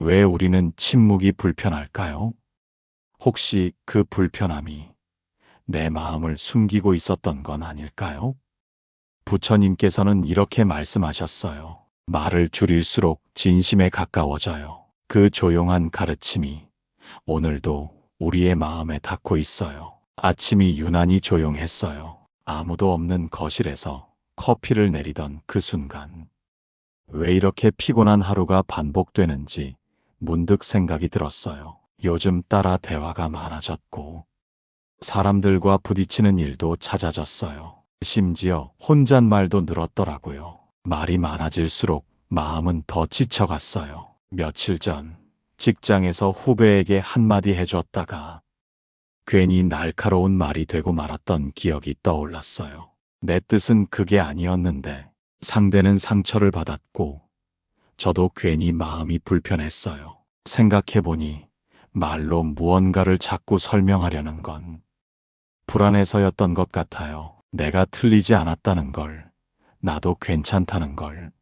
왜 우리는 침묵이 불편할까요? 혹시 그 불편함이 내 마음을 숨기고 있었던 건 아닐까요? 부처님께서는 이렇게 말씀하셨어요. 말을 줄일수록 진심에 가까워져요. 그 조용한 가르침이 오늘도 우리의 마음에 닿고 있어요. 아침이 유난히 조용했어요. 아무도 없는 거실에서 커피를 내리던 그 순간, 왜 이렇게 피곤한 하루가 반복되는지 문득 생각이 들었어요. 요즘 따라 대화가 많아졌고, 사람들과 부딪히는 일도 잦아졌어요. 심지어 혼잣말도 늘었더라고요. 말이 많아질수록 마음은 더 지쳐갔어요. 며칠 전 직장에서 후배에게 한마디 해줬다가 괜히 날카로운 말이 되고 말았던 기억이 떠올랐어요. 내 뜻은 그게 아니었는데 상대는 상처를 받았고 저도 괜히 마음이 불편했어요. 생각해보니 말로 무언가를 자꾸 설명하려는 건 불안해서였던 것 같아요. 내가 틀리지 않았다는 걸, 나도 괜찮다는 걸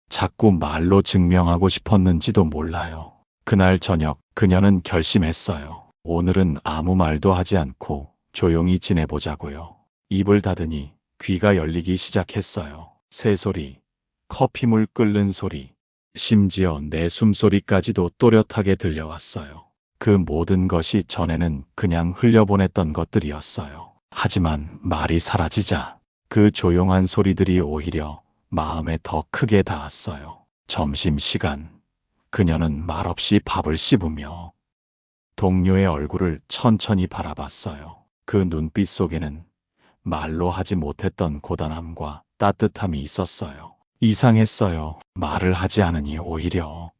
자꾸 말로 증명하고 싶었는지도 몰라요. 그날 저녁 그녀는 결심했어요. 오늘은 아무 말도 하지 않고 조용히 지내보자고요. 입을 닫으니 귀가 열리기 시작했어요. 새소리, 커피물 끓는 소리, 심지어 내 숨소리까지도 또렷하게 들려왔어요. 그 모든 것이 전에는 그냥 흘려보냈던 것들이었어요. 하지만 말이 사라지자 그 조용한 소리들이 오히려 마음에 더 크게 닿았어요. 점심시간, 그녀는 말없이 밥을 씹으며 동료의 얼굴을 천천히 바라봤어요. 그 눈빛 속에는 말로 하지 못했던 고단함과 따뜻함이 있었어요. 이상했어요. 말을 하지 않으니 오히려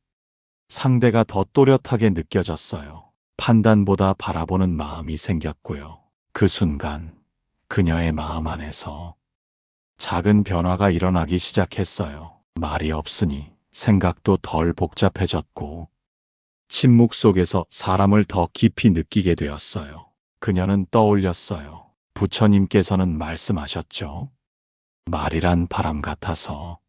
상대가 더 또렷하게 느껴졌어요. 판단보다 바라보는 마음이 생겼고요. 그 순간 그녀의 마음 안에서 작은 변화가 일어나기 시작했어요. 말이 없으니 생각도 덜 복잡해졌고 침묵 속에서 사람을 더 깊이 느끼게 되었어요. 그녀는 떠올렸어요. 부처님께서는 말씀하셨죠. 말이란 바람 같아서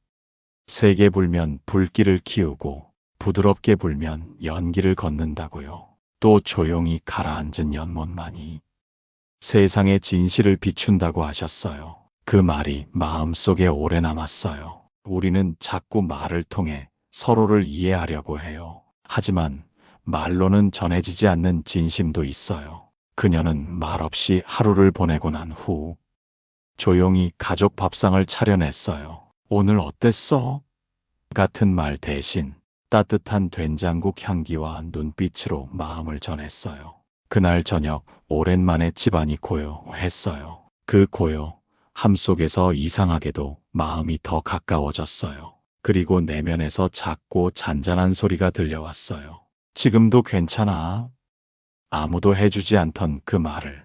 세게 불면 불길을 키우고 부드럽게 불면 연기를 걷는다고요. 또 조용히 가라앉은 연못만이 세상의 진실을 비춘다고 하셨어요. 그 말이 마음속에 오래 남았어요. 우리는 자꾸 말을 통해 서로를 이해하려고 해요. 하지만 말로는 전해지지 않는 진심도 있어요. 그녀는 말없이 하루를 보내고 난 후 조용히 가족 밥상을 차려냈어요. 오늘 어땠어? 같은 말 대신 따뜻한 된장국 향기와 눈빛으로 마음을 전했어요. 그날 저녁 오랜만에 집안이 고요했어요. 그 고요함 속에서 이상하게도 마음이 더 가까워졌어요. 그리고 내면에서 작고 잔잔한 소리가 들려왔어요. 지금도 괜찮아. 아무도 해주지 않던 그 말을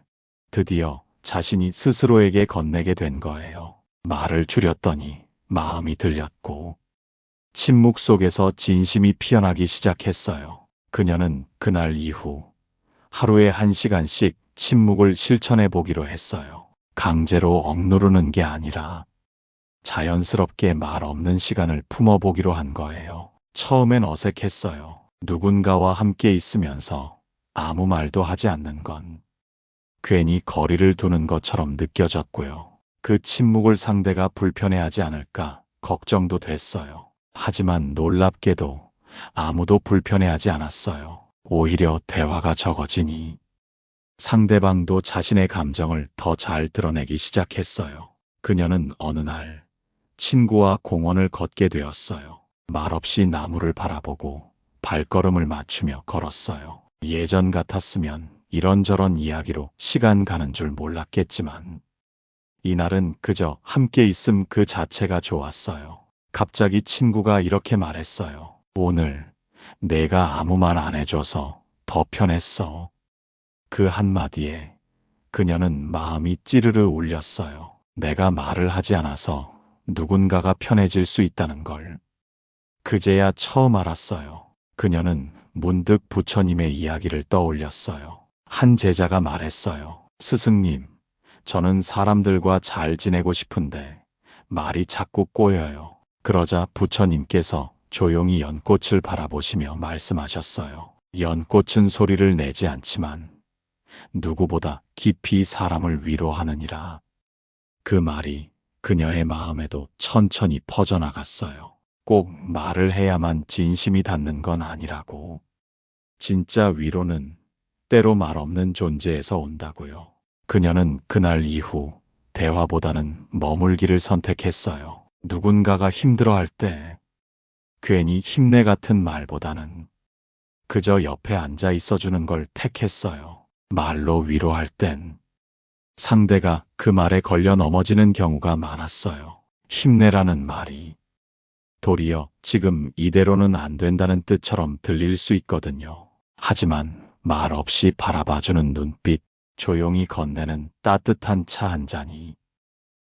드디어 자신이 스스로에게 건네게 된 거예요. 말을 줄였더니 마음이 들렸고 침묵 속에서 진심이 피어나기 시작했어요. 그녀는 그날 이후 하루에 1시간씩 침묵을 실천해 보기로 했어요. 강제로 억누르는 게 아니라 자연스럽게 말 없는 시간을 품어보기로 한 거예요. 처음엔 어색했어요. 누군가와 함께 있으면서 아무 말도 하지 않는 건 괜히 거리를 두는 것처럼 느껴졌고요. 그 침묵을 상대가 불편해하지 않을까 걱정도 됐어요. 하지만 놀랍게도 아무도 불편해하지 않았어요. 오히려 대화가 적어지니 상대방도 자신의 감정을 더 잘 드러내기 시작했어요. 그녀는 어느 날 친구와 공원을 걷게 되었어요. 말없이 나무를 바라보고 발걸음을 맞추며 걸었어요. 예전 같았으면 이런저런 이야기로 시간 가는 줄 몰랐겠지만 이날은 그저 함께 있음 그 자체가 좋았어요. 갑자기 친구가 이렇게 말했어요. 오늘 내가 아무 말 안 해줘서 더 편했어. 그 한마디에 그녀는 마음이 찌르르 울렸어요. 내가 말을 하지 않아서 누군가가 편해질 수 있다는 걸 그제야 처음 알았어요. 그녀는 문득 부처님의 이야기를 떠올렸어요. 한 제자가 말했어요. 스승님, 저는 사람들과 잘 지내고 싶은데 말이 자꾸 꼬여요. 그러자 부처님께서 조용히 연꽃을 바라보시며 말씀하셨어요. 연꽃은 소리를 내지 않지만 누구보다 깊이 사람을 위로하느니라. 그 말이 그녀의 마음에도 천천히 퍼져나갔어요. 꼭 말을 해야만 진심이 닿는 건 아니라고. 진짜 위로는 때로 말 없는 존재에서 온다고요. 그녀는 그날 이후 대화보다는 머물기를 선택했어요. 누군가가 힘들어할 때 괜히 힘내 같은 말보다는 그저 옆에 앉아 있어주는 걸 택했어요. 말로 위로할 땐 상대가 그 말에 걸려 넘어지는 경우가 많았어요. 힘내라는 말이 도리어 지금 이대로는 안 된다는 뜻처럼 들릴 수 있거든요. 하지만 말 없이 바라봐주는 눈빛, 조용히 건네는 따뜻한 차 한 잔이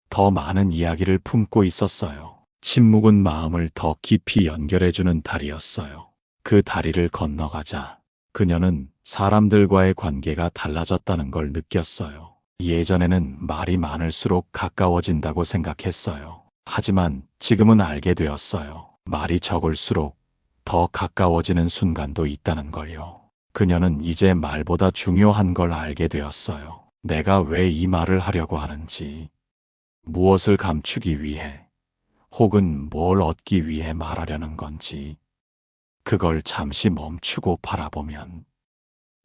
더 많은 이야기를 품고 있었어요. 침묵은 마음을 더 깊이 연결해주는 다리였어요. 그 다리를 건너가자 그녀는 사람들과의 관계가 달라졌다는 걸 느꼈어요. 예전에는 말이 많을수록 가까워진다고 생각했어요. 하지만 지금은 알게 되었어요. 말이 적을수록 더 가까워지는 순간도 있다는 걸요. 그녀는 이제 말보다 중요한 걸 알게 되었어요. 내가 왜 이 말을 하려고 하는지, 무엇을 감추기 위해, 혹은 뭘 얻기 위해 말하려는 건지, 그걸 잠시 멈추고 바라보면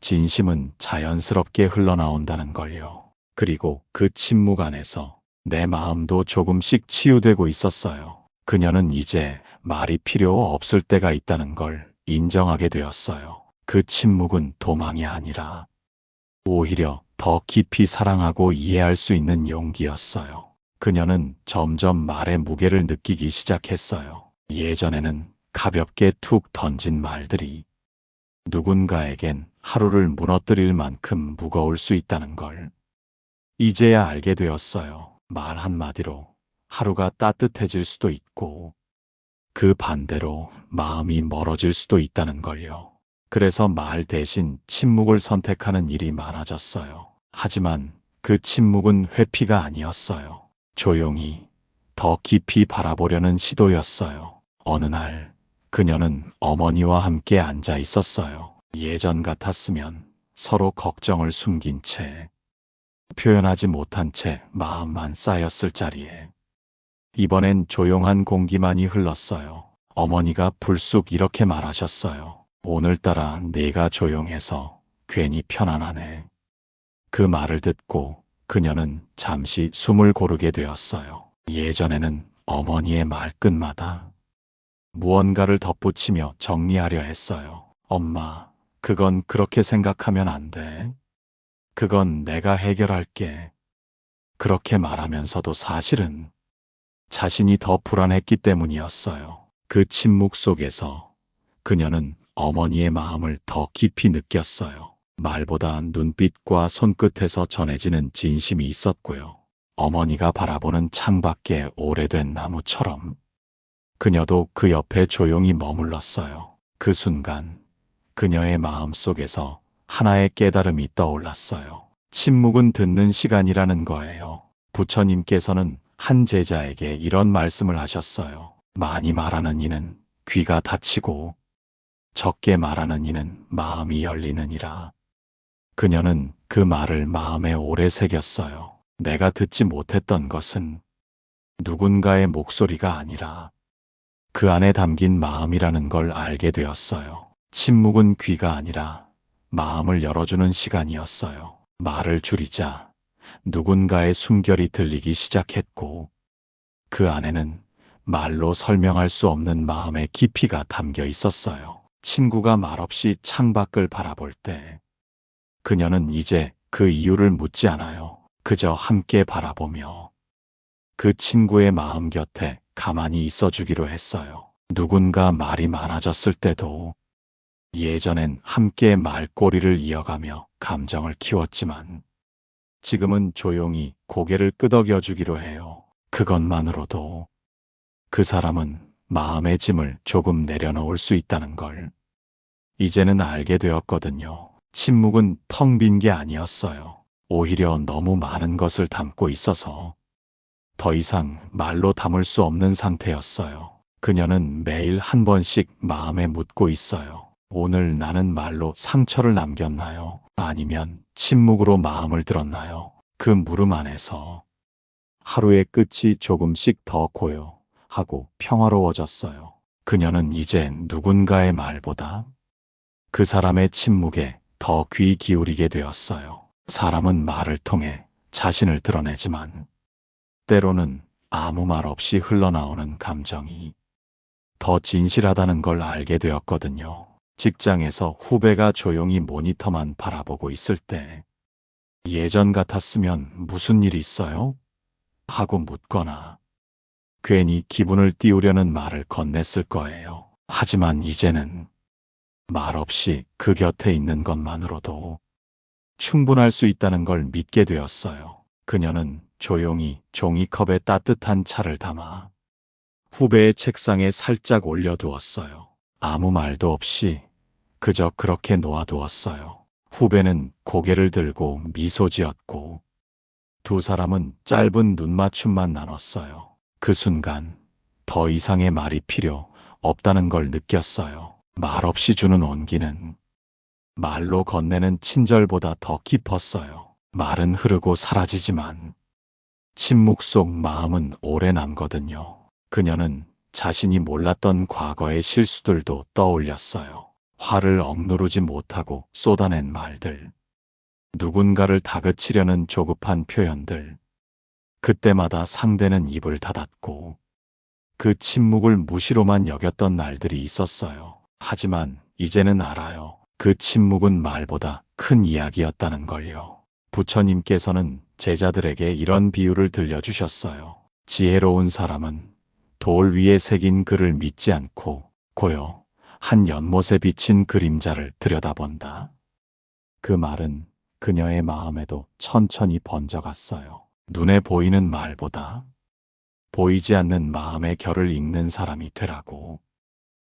진심은 자연스럽게 흘러나온다는 걸요. 그리고 그 침묵 안에서 내 마음도 조금씩 치유되고 있었어요. 그녀는 이제 말이 필요 없을 때가 있다는 걸 인정하게 되었어요. 그 침묵은 도망이 아니라 오히려 더 깊이 사랑하고 이해할 수 있는 용기였어요. 그녀는 점점 말의 무게를 느끼기 시작했어요. 예전에는 가볍게 툭 던진 말들이 누군가에겐 하루를 무너뜨릴 만큼 무거울 수 있다는 걸 이제야 알게 되었어요. 말 한마디로 하루가 따뜻해질 수도 있고 그 반대로 마음이 멀어질 수도 있다는 걸요. 그래서 말 대신 침묵을 선택하는 일이 많아졌어요. 하지만 그 침묵은 회피가 아니었어요. 조용히 더 깊이 바라보려는 시도였어요. 어느 날 그녀는 어머니와 함께 앉아 있었어요. 예전 같았으면 서로 걱정을 숨긴 채 표현하지 못한 채 마음만 쌓였을 자리에 이번엔 조용한 공기만이 흘렀어요. 어머니가 불쑥 이렇게 말하셨어요. 오늘따라 내가 조용해서 괜히 편안하네. 그 말을 듣고 그녀는 잠시 숨을 고르게 되었어요. 예전에는 어머니의 말끝마다 무언가를 덧붙이며 정리하려 했어요. 엄마, 그건 그렇게 생각하면 안 돼. 그건 내가 해결할게. 그렇게 말하면서도 사실은 자신이 더 불안했기 때문이었어요. 그 침묵 속에서 그녀는 어머니의 마음을 더 깊이 느꼈어요. 말보다 눈빛과 손끝에서 전해지는 진심이 있었고요. 어머니가 바라보는 창밖에 오래된 나무처럼 그녀도 그 옆에 조용히 머물렀어요. 그 순간 그녀의 마음 속에서 하나의 깨달음이 떠올랐어요. 침묵은 듣는 시간이라는 거예요. 부처님께서는 한 제자에게 이런 말씀을 하셨어요. 많이 말하는 이는 귀가 닫히고 적게 말하는 이는 마음이 열리느니라. 그녀는 그 말을 마음에 오래 새겼어요. 내가 듣지 못했던 것은 누군가의 목소리가 아니라 그 안에 담긴 마음이라는 걸 알게 되었어요. 침묵은 귀가 아니라 마음을 열어주는 시간이었어요. 말을 줄이자 누군가의 숨결이 들리기 시작했고 그 안에는 말로 설명할 수 없는 마음의 깊이가 담겨 있었어요. 친구가 말없이 창밖을 바라볼 때 그녀는 이제 그 이유를 묻지 않아요. 그저 함께 바라보며 그 친구의 마음 곁에 가만히 있어주기로 했어요. 누군가 말이 많아졌을 때도 예전엔 함께 말꼬리를 이어가며 감정을 키웠지만 지금은 조용히 고개를 끄덕여 주기로 해요. 그것만으로도 그 사람은 마음의 짐을 조금 내려놓을 수 있다는 걸 이제는 알게 되었거든요. 침묵은 텅 빈 게 아니었어요. 오히려 너무 많은 것을 담고 있어서 더 이상 말로 담을 수 없는 상태였어요. 그녀는 매일 한 번씩 마음에 묻고 있어요. 오늘 나는 말로 상처를 남겼나요? 아니면 침묵으로 마음을 들었나요? 그 물음 안에서 하루의 끝이 조금씩 더 고요하고 평화로워졌어요. 그녀는 이제 누군가의 말보다 그 사람의 침묵에 더 귀 기울이게 되었어요. 사람은 말을 통해 자신을 드러내지만 때로는 아무 말 없이 흘러나오는 감정이 더 진실하다는 걸 알게 되었거든요. 직장에서 후배가 조용히 모니터만 바라보고 있을 때 예전 같았으면 무슨 일 있어요? 하고 묻거나 괜히 기분을 띄우려는 말을 건넸을 거예요. 하지만 이제는 말 없이 그 곁에 있는 것만으로도 충분할 수 있다는 걸 믿게 되었어요. 그녀는 조용히 종이컵에 따뜻한 차를 담아 후배의 책상에 살짝 올려두었어요. 아무 말도 없이 그저 그렇게 놓아두었어요. 후배는 고개를 들고 미소 지었고 두 사람은 짧은 눈맞춤만 나눴어요. 그 순간 더 이상의 말이 필요 없다는 걸 느꼈어요. 말 없이 주는 온기는 말로 건네는 친절보다 더 깊었어요. 말은 흐르고 사라지지만 침묵 속 마음은 오래 남거든요. 그녀는 자신이 몰랐던 과거의 실수들도 떠올렸어요. 화를 억누르지 못하고 쏟아낸 말들, 누군가를 다그치려는 조급한 표현들. 그때마다 상대는 입을 닫았고 그 침묵을 무시로만 여겼던 날들이 있었어요. 하지만 이제는 알아요. 그 침묵은 말보다 큰 이야기였다는 걸요. 부처님께서는 제자들에게 이런 비유를 들려주셨어요. 지혜로운 사람은 돌 위에 새긴 글을 믿지 않고 고요한 연못에 비친 그림자를 들여다본다. 그 말은 그녀의 마음에도 천천히 번져갔어요. 눈에 보이는 말보다 보이지 않는 마음의 결을 읽는 사람이 되라고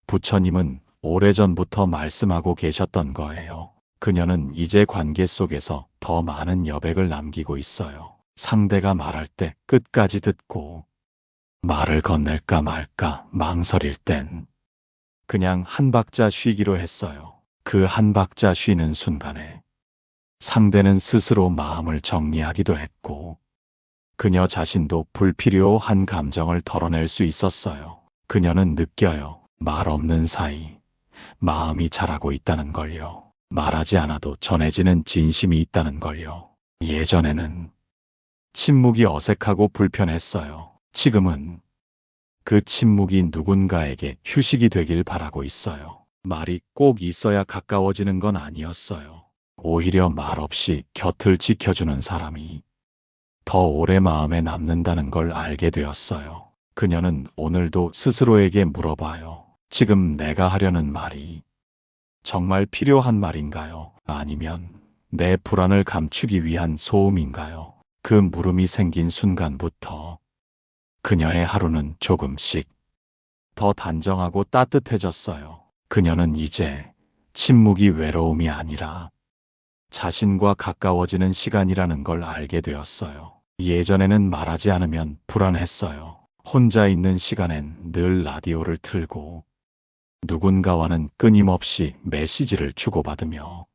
부처님은 오래전부터 말씀하고 계셨던 거예요. 그녀는 이제 관계 속에서 더 많은 여백을 남기고 있어요. 상대가 말할 때 끝까지 듣고 말을 건넬까 말까 망설일 땐 그냥 한 박자 쉬기로 했어요. 그 한 박자 쉬는 순간에 상대는 스스로 마음을 정리하기도 했고 그녀 자신도 불필요한 감정을 덜어낼 수 있었어요. 그녀는 느껴요. 말 없는 사이 마음이 자라고 있다는 걸요. 말하지 않아도 전해지는 진심이 있다는 걸요. 예전에는 침묵이 어색하고 불편했어요. 지금은 그 침묵이 누군가에게 휴식이 되길 바라고 있어요. 말이 꼭 있어야 가까워지는 건 아니었어요. 오히려 말 없이 곁을 지켜주는 사람이 더 오래 마음에 남는다는 걸 알게 되었어요. 그녀는 오늘도 스스로에게 물어봐요. 지금 내가 하려는 말이 정말 필요한 말인가요? 아니면 내 불안을 감추기 위한 소음인가요? 그 물음이 생긴 순간부터 그녀의 하루는 조금씩 더 단정하고 따뜻해졌어요. 그녀는 이제 침묵이 외로움이 아니라 자신과 가까워지는 시간이라는 걸 알게 되었어요. 예전에는 말하지 않으면 불안했어요. 혼자 있는 시간엔 늘 라디오를 틀고 누군가와는 끊임없이 메시지를 주고받으며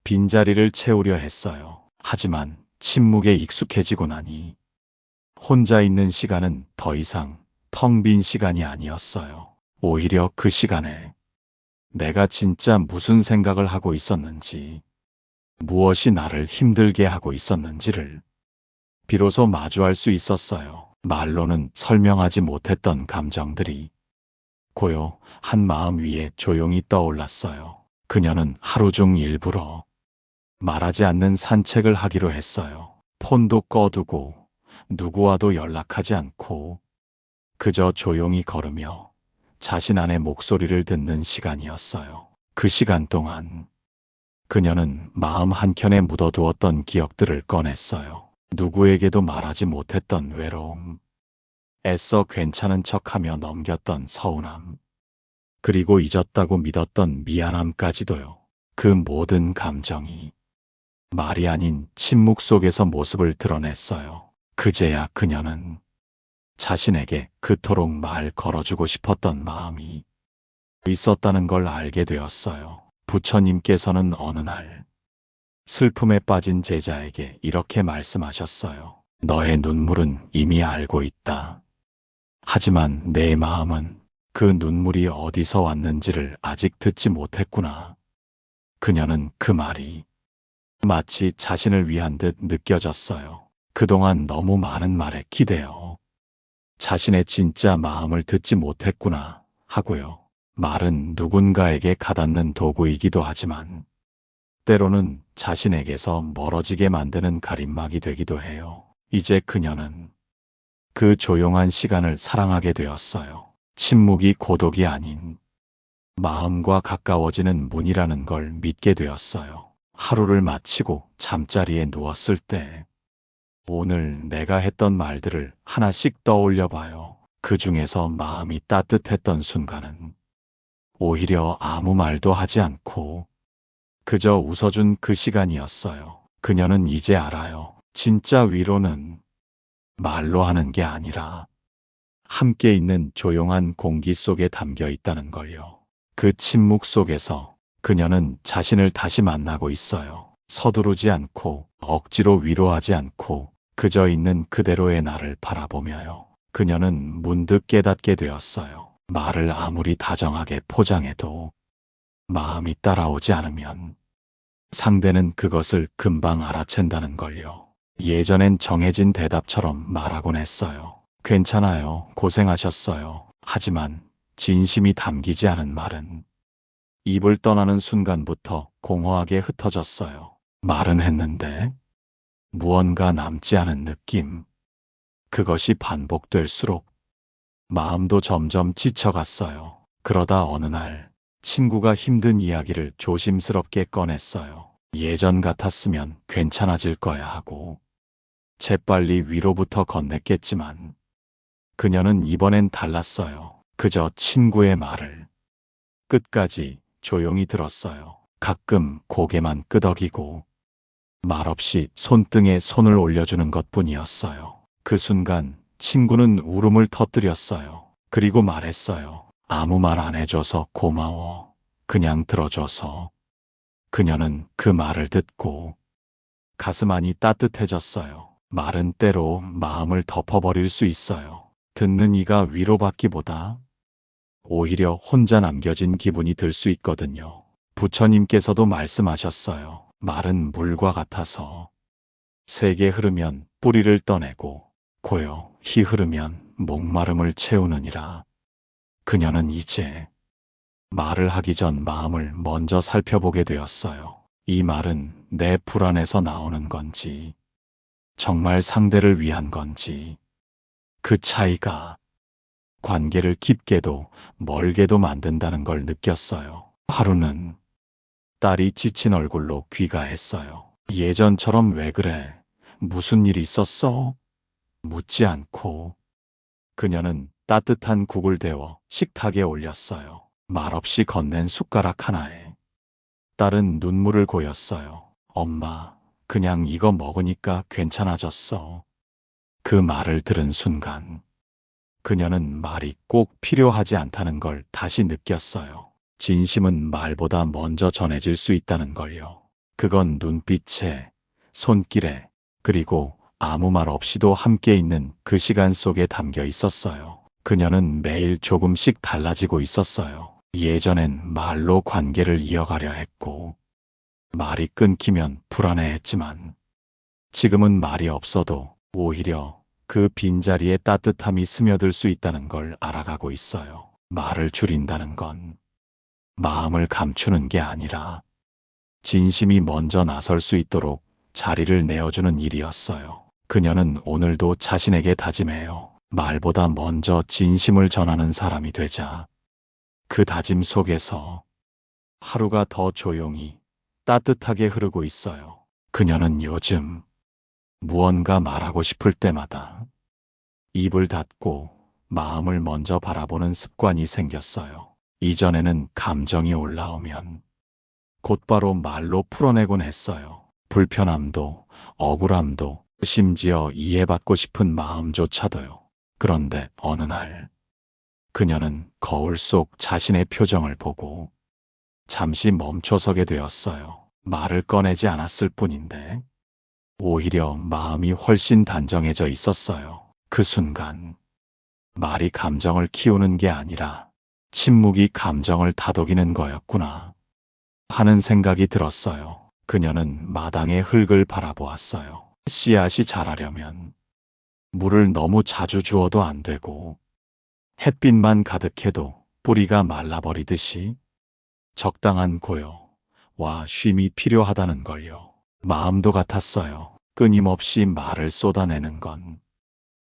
빈자리를 채우려 했어요. 하지만 침묵에 익숙해지고 나니 혼자 있는 시간은 더 이상 텅 빈 시간이 아니었어요. 오히려 그 시간에 내가 진짜 무슨 생각을 하고 있었는지, 무엇이 나를 힘들게 하고 있었는지를 비로소 마주할 수 있었어요. 말로는 설명하지 못했던 감정들이 고요한 마음 위에 조용히 떠올랐어요. 그녀는 하루 중 일부러 말하지 않는 산책을 하기로 했어요. 폰도 꺼두고 누구와도 연락하지 않고 그저 조용히 걸으며 자신 안의 목소리를 듣는 시간이었어요. 그 시간 동안 그녀는 마음 한켠에 묻어두었던 기억들을 꺼냈어요. 누구에게도 말하지 못했던 외로움, 애써 괜찮은 척하며 넘겼던 서운함, 그리고 잊었다고 믿었던 미안함까지도요. 그 모든 감정이 말이 아닌 침묵 속에서 모습을 드러냈어요. 그제야 그녀는 자신에게 그토록 말 걸어주고 싶었던 마음이 있었다는 걸 알게 되었어요. 부처님께서는 어느 날 슬픔에 빠진 제자에게 이렇게 말씀하셨어요. 너의 눈물은 이미 알고 있다. 하지만 내 마음은 그 눈물이 어디서 왔는지를 아직 듣지 못했구나. 그녀는 그 말이 마치 자신을 위한 듯 느껴졌어요. 그동안 너무 많은 말에 기대어 자신의 진짜 마음을 듣지 못했구나 하고요. 말은 누군가에게 가닿는 도구이기도 하지만 때로는 자신에게서 멀어지게 만드는 가림막이 되기도 해요. 이제 그녀는 그 조용한 시간을 사랑하게 되었어요. 침묵이 고독이 아닌 마음과 가까워지는 문이라는 걸 믿게 되었어요. 하루를 마치고 잠자리에 누웠을 때 오늘 내가 했던 말들을 하나씩 떠올려 봐요. 그 중에서 마음이 따뜻했던 순간은 오히려 아무 말도 하지 않고 그저 웃어준 그 시간이었어요. 그녀는 이제 알아요. 진짜 위로는 말로 하는 게 아니라 함께 있는 조용한 공기 속에 담겨 있다는 걸요. 그 침묵 속에서 그녀는 자신을 다시 만나고 있어요. 서두르지 않고 억지로 위로하지 않고 그저 있는 그대로의 나를 바라보며요. 그녀는 문득 깨닫게 되었어요. 말을 아무리 다정하게 포장해도 마음이 따라오지 않으면 상대는 그것을 금방 알아챈다는 걸요. 예전엔 정해진 대답처럼 말하곤 했어요. 괜찮아요. 고생하셨어요. 하지만 진심이 담기지 않은 말은 입을 떠나는 순간부터 공허하게 흩어졌어요. 말은 했는데 무언가 남지 않은 느낌. 그것이 반복될수록 마음도 점점 지쳐갔어요. 그러다 어느 날 친구가 힘든 이야기를 조심스럽게 꺼냈어요. 예전 같았으면 괜찮아질 거야 하고 재빨리 위로부터 건넸겠지만 그녀는 이번엔 달랐어요. 그저 친구의 말을 끝까지 조용히 들었어요. 가끔 고개만 끄덕이고 말없이 손등에 손을 올려주는 것뿐이었어요. 그 순간 친구는 울음을 터뜨렸어요. 그리고 말했어요. 아무 말 안 해줘서 고마워. 그냥 들어줘서. 그녀는 그 말을 듣고 가슴 안이 따뜻해졌어요. 말은 때로 마음을 덮어버릴 수 있어요. 듣는 이가 위로받기보다 오히려 혼자 남겨진 기분이 들 수 있거든요. 부처님께서도 말씀하셨어요. 말은 물과 같아서 세게 흐르면 뿌리를 떠내고 고요히 흐르면 목마름을 채우느니라. 그녀는 이제 말을 하기 전 마음을 먼저 살펴보게 되었어요. 이 말은 내 불안에서 나오는 건지 정말 상대를 위한 건지 그 차이가 관계를 깊게도 멀게도 만든다는 걸 느꼈어요. 하루는 딸이 지친 얼굴로 귀가했어요. 예전처럼 왜 그래? 무슨 일 있었어? 묻지 않고 그녀는 따뜻한 국을 데워 식탁에 올렸어요. 말없이 건넨 숟가락 하나에 딸은 눈물을 고였어요. 엄마, 그냥 이거 먹으니까 괜찮아졌어. 그 말을 들은 순간 그녀는 말이 꼭 필요하지 않다는 걸 다시 느꼈어요. 진심은 말보다 먼저 전해질 수 있다는 걸요. 그건 눈빛에, 손길에, 그리고 아무 말 없이도 함께 있는 그 시간 속에 담겨 있었어요. 그녀는 매일 조금씩 달라지고 있었어요. 예전엔 말로 관계를 이어가려 했고, 말이 끊기면 불안해했지만, 지금은 말이 없어도 오히려 그 빈자리에 따뜻함이 스며들 수 있다는 걸 알아가고 있어요. 말을 줄인다는 건 마음을 감추는 게 아니라 진심이 먼저 나설 수 있도록 자리를 내어주는 일이었어요. 그녀는 오늘도 자신에게 다짐해요. 말보다 먼저 진심을 전하는 사람이 되자. 그 다짐 속에서 하루가 더 조용히 따뜻하게 흐르고 있어요. 그녀는 요즘 무언가 말하고 싶을 때마다 입을 닫고 마음을 먼저 바라보는 습관이 생겼어요. 이전에는 감정이 올라오면 곧바로 말로 풀어내곤 했어요. 불편함도, 억울함도, 심지어 이해받고 싶은 마음조차도요. 그런데 어느 날 그녀는 거울 속 자신의 표정을 보고 잠시 멈춰서게 되었어요. 말을 꺼내지 않았을 뿐인데 오히려 마음이 훨씬 단정해져 있었어요. 그 순간 말이 감정을 키우는 게 아니라 침묵이 감정을 다독이는 거였구나 하는 생각이 들었어요. 그녀는 마당의 흙을 바라보았어요. 씨앗이 자라려면 물을 너무 자주 주어도 안 되고 햇빛만 가득해도 뿌리가 말라버리듯이 적당한 고요와 쉼이 필요하다는 걸요. 마음도 같았어요. 끊임없이 말을 쏟아내는 건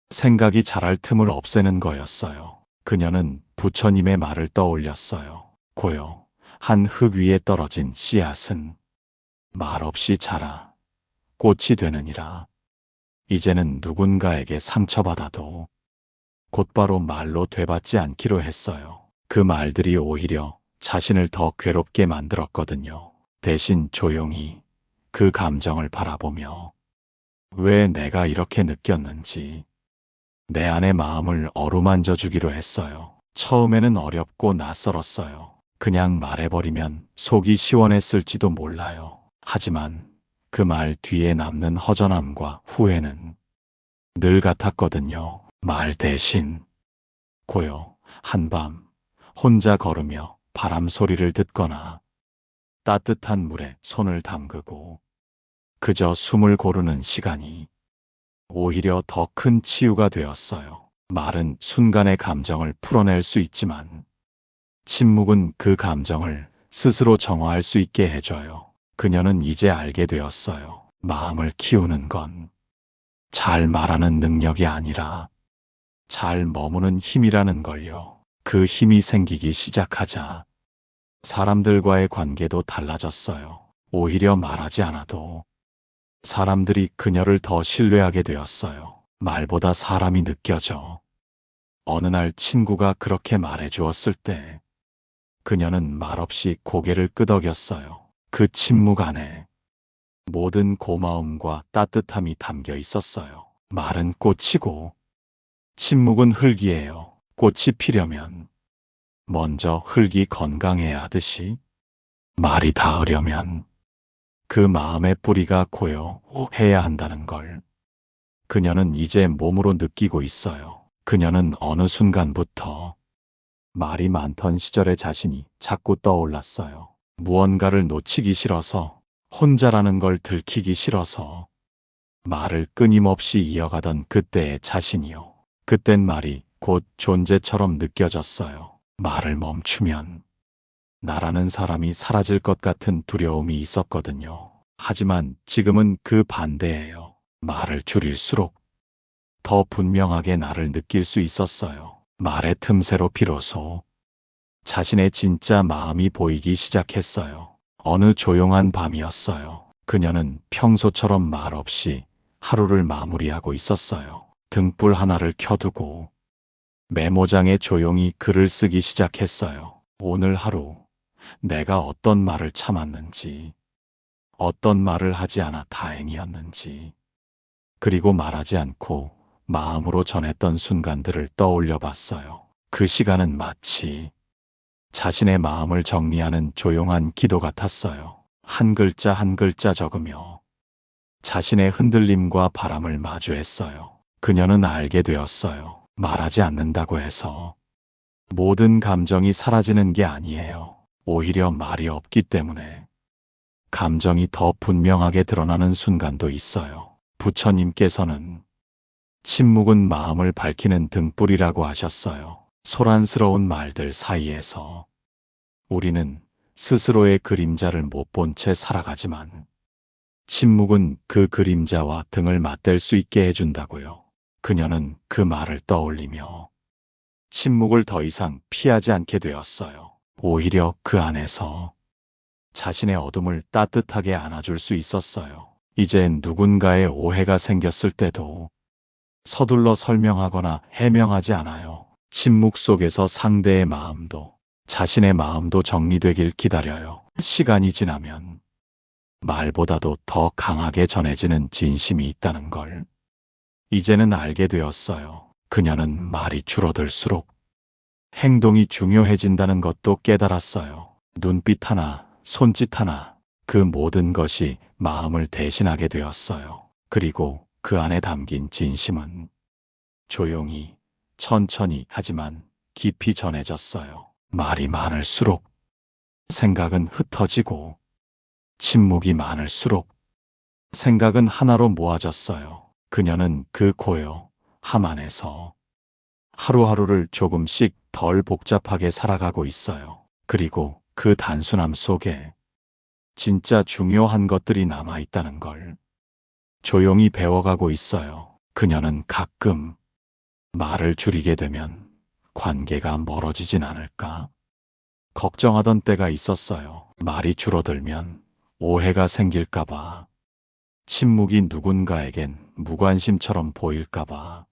생각이 자랄 틈을 없애는 거였어요. 그녀는 부처님의 말을 떠올렸어요. 고요한 흙 위에 떨어진 씨앗은 말없이 자라 꽃이 되느니라. 이제는 누군가에게 상처받아도 곧바로 말로 되받지 않기로 했어요. 그 말들이 오히려 자신을 더 괴롭게 만들었거든요. 대신 조용히 그 감정을 바라보며 왜 내가 이렇게 느꼈는지 내 안의 마음을 어루만져 주기로 했어요. 처음에는 어렵고 낯설었어요. 그냥 말해버리면 속이 시원했을지도 몰라요. 하지만 그 말 뒤에 남는 허전함과 후회는 늘 같았거든요. 말 대신 고요한 밤 혼자 걸으며 바람 소리를 듣거나 따뜻한 물에 손을 담그고 그저 숨을 고르는 시간이 오히려 더 큰 치유가 되었어요. 말은 순간의 감정을 풀어낼 수 있지만 침묵은 그 감정을 스스로 정화할 수 있게 해줘요. 그녀는 이제 알게 되었어요. 마음을 키우는 건 잘 말하는 능력이 아니라 잘 머무는 힘이라는 걸요. 그 힘이 생기기 시작하자 사람들과의 관계도 달라졌어요. 오히려 말하지 않아도 사람들이 그녀를 더 신뢰하게 되었어요. 말보다 사람이 느껴져. 어느 날 친구가 그렇게 말해 주었을 때 그녀는 말없이 고개를 끄덕였어요. 그 침묵 안에 모든 고마움과 따뜻함이 담겨 있었어요. 말은 꽃이고 침묵은 흙이에요. 꽃이 피려면 먼저 흙이 건강해야 하듯이 말이 닿으려면 그 마음의 뿌리가 고요해야 한다는 걸 그녀는 이제 몸으로 느끼고 있어요. 그녀는 어느 순간부터 말이 많던 시절의 자신이 자꾸 떠올랐어요. 무언가를 놓치기 싫어서, 혼자라는 걸 들키기 싫어서 말을 끊임없이 이어가던 그때의 자신이요. 그땐 말이 곧 존재처럼 느껴졌어요. 말을 멈추면 나라는 사람이 사라질 것 같은 두려움이 있었거든요. 하지만 지금은 그 반대예요. 말을 줄일수록 더 분명하게 나를 느낄 수 있었어요. 말의 틈새로 비로소 자신의 진짜 마음이 보이기 시작했어요. 어느 조용한 밤이었어요. 그녀는 평소처럼 말없이 하루를 마무리하고 있었어요. 등불 하나를 켜두고 메모장에 조용히 글을 쓰기 시작했어요. 오늘 하루 내가 어떤 말을 참았는지, 어떤 말을 하지 않아 다행이었는지, 그리고 말하지 않고 마음으로 전했던 순간들을 떠올려 봤어요. 그 시간은 마치 자신의 마음을 정리하는 조용한 기도 같았어요. 한 글자 한 글자 적으며 자신의 흔들림과 바람을 마주했어요. 그녀는 알게 되었어요. 말하지 않는다고 해서 모든 감정이 사라지는 게 아니에요. 오히려 말이 없기 때문에 감정이 더 분명하게 드러나는 순간도 있어요. 부처님께서는 침묵은 마음을 밝히는 등불이라고 하셨어요. 소란스러운 말들 사이에서 우리는 스스로의 그림자를 못 본 채 살아가지만 침묵은 그 그림자와 등을 맞댈 수 있게 해준다고요. 그녀는 그 말을 떠올리며 침묵을 더 이상 피하지 않게 되었어요. 오히려 그 안에서 자신의 어둠을 따뜻하게 안아줄 수 있었어요. 이제 누군가의 오해가 생겼을 때도 서둘러 설명하거나 해명하지 않아요. 침묵 속에서 상대의 마음도 자신의 마음도 정리되길 기다려요. 시간이 지나면 말보다도 더 강하게 전해지는 진심이 있다는 걸 이제는 알게 되었어요. 그녀는 말이 줄어들수록 행동이 중요해진다는 것도 깨달았어요. 눈빛 하나, 손짓 하나, 그 모든 것이 마음을 대신하게 되었어요. 그리고 그 안에 담긴 진심은 조용히, 천천히 하지만 깊이 전해졌어요. 말이 많을수록 생각은 흩어지고, 침묵이 많을수록 생각은 하나로 모아졌어요. 그녀는 그 고요함 안에서 하루하루를 조금씩 덜 복잡하게 살아가고 있어요. 그리고 그 단순함 속에 진짜 중요한 것들이 남아있다는 걸 조용히 배워가고 있어요. 그녀는 가끔 말을 줄이게 되면 관계가 멀어지진 않을까 걱정하던 때가 있었어요. 말이 줄어들면 오해가 생길까봐, 침묵이 누군가에겐 무관심처럼 보일까봐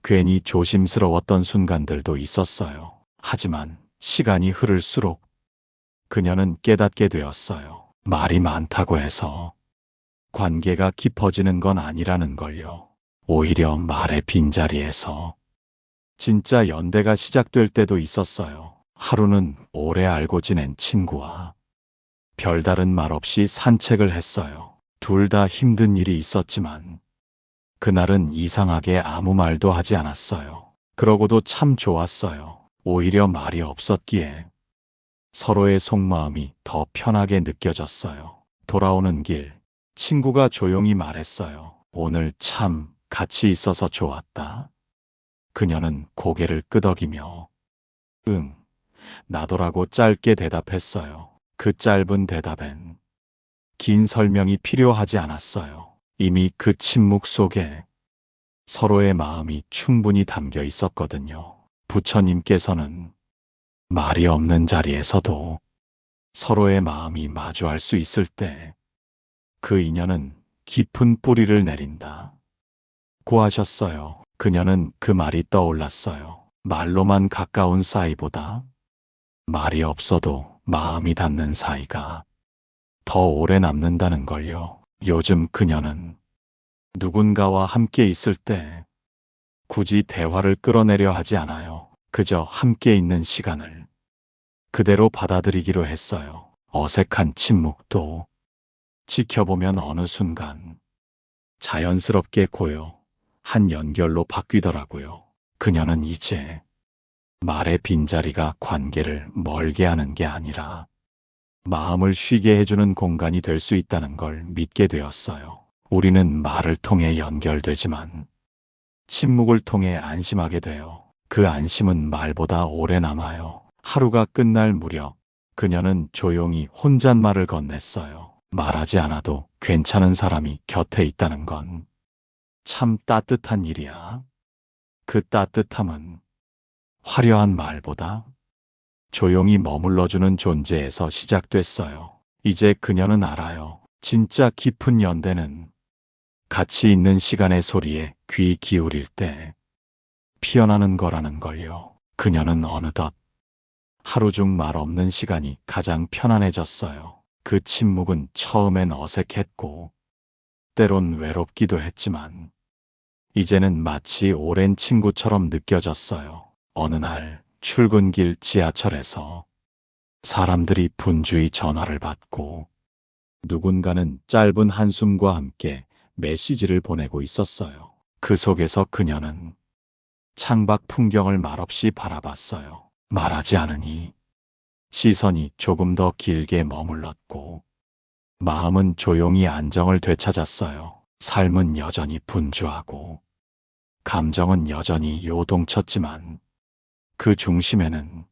괜히 조심스러웠던 순간들도 있었어요. 하지만 시간이 흐를수록 그녀는 깨닫게 되었어요. 말이 많다고 해서 관계가 깊어지는 건 아니라는 걸요. 오히려 말의 빈자리에서 진짜 연대가 시작될 때도 있었어요. 하루는 오래 알고 지낸 친구와 별다른 말 없이 산책을 했어요. 둘 다 힘든 일이 있었지만 그날은 이상하게 아무 말도 하지 않았어요. 그러고도 참 좋았어요. 오히려 말이 없었기에 서로의 속마음이 더 편하게 느껴졌어요. 돌아오는 길, 친구가 조용히 말했어요. 오늘 참 같이 있어서 좋았다. 그녀는 고개를 끄덕이며 응, 나도라고 짧게 대답했어요. 그 짧은 대답엔 긴 설명이 필요하지 않았어요. 이미 그 침묵 속에 서로의 마음이 충분히 담겨 있었거든요. 부처님께서는 말이 없는 자리에서도 서로의 마음이 마주할 수 있을 때 그 인연은 깊은 뿌리를 내린다. 고 하셨어요. 그녀는 그 말이 떠올랐어요. 말로만 가까운 사이보다 말이 없어도 마음이 닿는 사이가 더 오래 남는다는 걸요. 요즘 그녀는 누군가와 함께 있을 때 굳이 대화를 끌어내려 하지 않아요. 그저 함께 있는 시간을 그대로 받아들이기로 했어요. 어색한 침묵도 지켜보면 어느 순간 자연스럽게 고요한 연결로 바뀌더라고요. 그녀는 이제 말의 빈자리가 관계를 멀게 하는 게 아니라 마음을 쉬게 해주는 공간이 될 수 있다는 걸 믿게 되었어요. 우리는 말을 통해 연결되지만 침묵을 통해 안심하게 돼요. 그 안심은 말보다 오래 남아요. 하루가 끝날 무렵 그녀는 조용히 혼잣말을 건넸어요. 말하지 않아도 괜찮은 사람이 곁에 있다는 건 참 따뜻한 일이야. 그 따뜻함은 화려한 말보다 조용히 머물러주는 존재에서 시작됐어요. 이제 그녀는 알아요. 진짜 깊은 연대는 같이 있는 시간의 소리에 귀 기울일 때 피어나는 거라는 걸요. 그녀는 어느덧 하루 중 말 없는 시간이 가장 편안해졌어요. 그 침묵은 처음엔 어색했고 때론 외롭기도 했지만 이제는 마치 오랜 친구처럼 느껴졌어요. 어느 날 출근길 지하철에서 사람들이 분주히 전화를 받고 누군가는 짧은 한숨과 함께 메시지를 보내고 있었어요. 그 속에서 그녀는 창밖 풍경을 말없이 바라봤어요. 말하지 않으니 시선이 조금 더 길게 머물렀고 마음은 조용히 안정을 되찾았어요. 삶은 여전히 분주하고 감정은 여전히 요동쳤지만 그 중심에는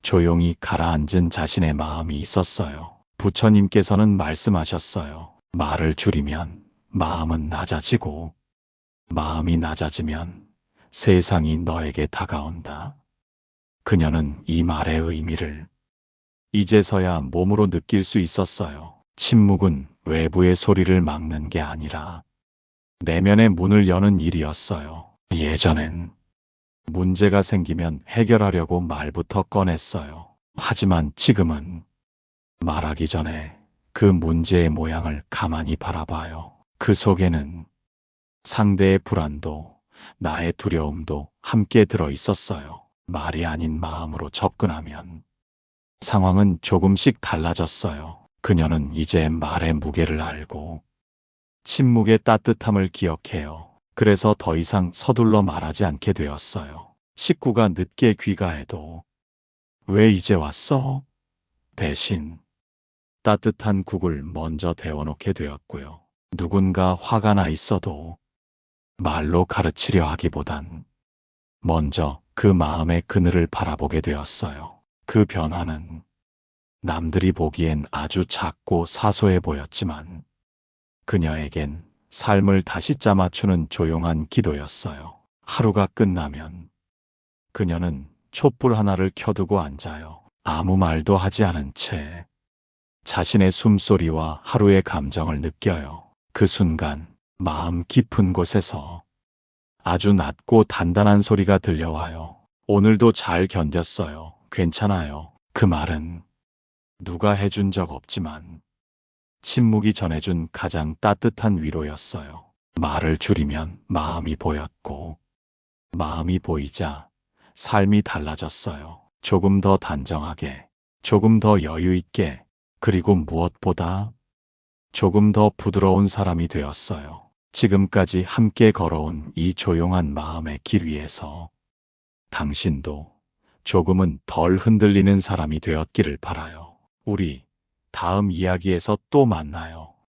조용히 가라앉은 자신의 마음이 있었어요. 부처님께서는 말씀하셨어요. 말을 줄이면 마음은 낮아지고 마음이 낮아지면 세상이 너에게 다가온다. 그녀는 이 말의 의미를 이제서야 몸으로 느낄 수 있었어요. 침묵은 외부의 소리를 막는 게 아니라 내면의 문을 여는 일이었어요. 예전엔 문제가 생기면 해결하려고 말부터 꺼냈어요. 하지만 지금은 말하기 전에 그 문제의 모양을 가만히 바라봐요. 그 속에는 상대의 불안도, 나의 두려움도 함께 들어 있었어요. 말이 아닌 마음으로 접근하면 상황은 조금씩 달라졌어요. 그녀는 이제 말의 무게를 알고 침묵의 따뜻함을 기억해요. 그래서 더 이상 서둘러 말하지 않게 되었어요. 식구가 늦게 귀가해도 왜 이제 왔어? 대신 따뜻한 국을 먼저 데워놓게 되었고요. 누군가 화가 나 있어도 말로 가르치려 하기보단 먼저 그 마음의 그늘을 바라보게 되었어요. 그 변화는 남들이 보기엔 아주 작고 사소해 보였지만 그녀에겐 삶을 다시 짜맞추는 조용한 기도였어요. 하루가 끝나면 그녀는 촛불 하나를 켜두고 앉아요. 아무 말도 하지 않은 채 자신의 숨소리와 하루의 감정을 느껴요. 그 순간 마음 깊은 곳에서 아주 낮고 단단한 소리가 들려와요. 오늘도 잘 견뎠어요. 괜찮아요. 그 말은 누가 해준 적 없지만 침묵이 전해준 가장 따뜻한 위로였어요. 말을 줄이면 마음이 보였고 마음이 보이자 삶이 달라졌어요. 조금 더 단정하게, 조금 더 여유 있게, 그리고 무엇보다 조금 더 부드러운 사람이 되었어요. 지금까지 함께 걸어온 이 조용한 마음의 길 위에서 당신도 조금은 덜 흔들리는 사람이 되었기를 바라요. 우리 다음 이야기에서 또 만나요.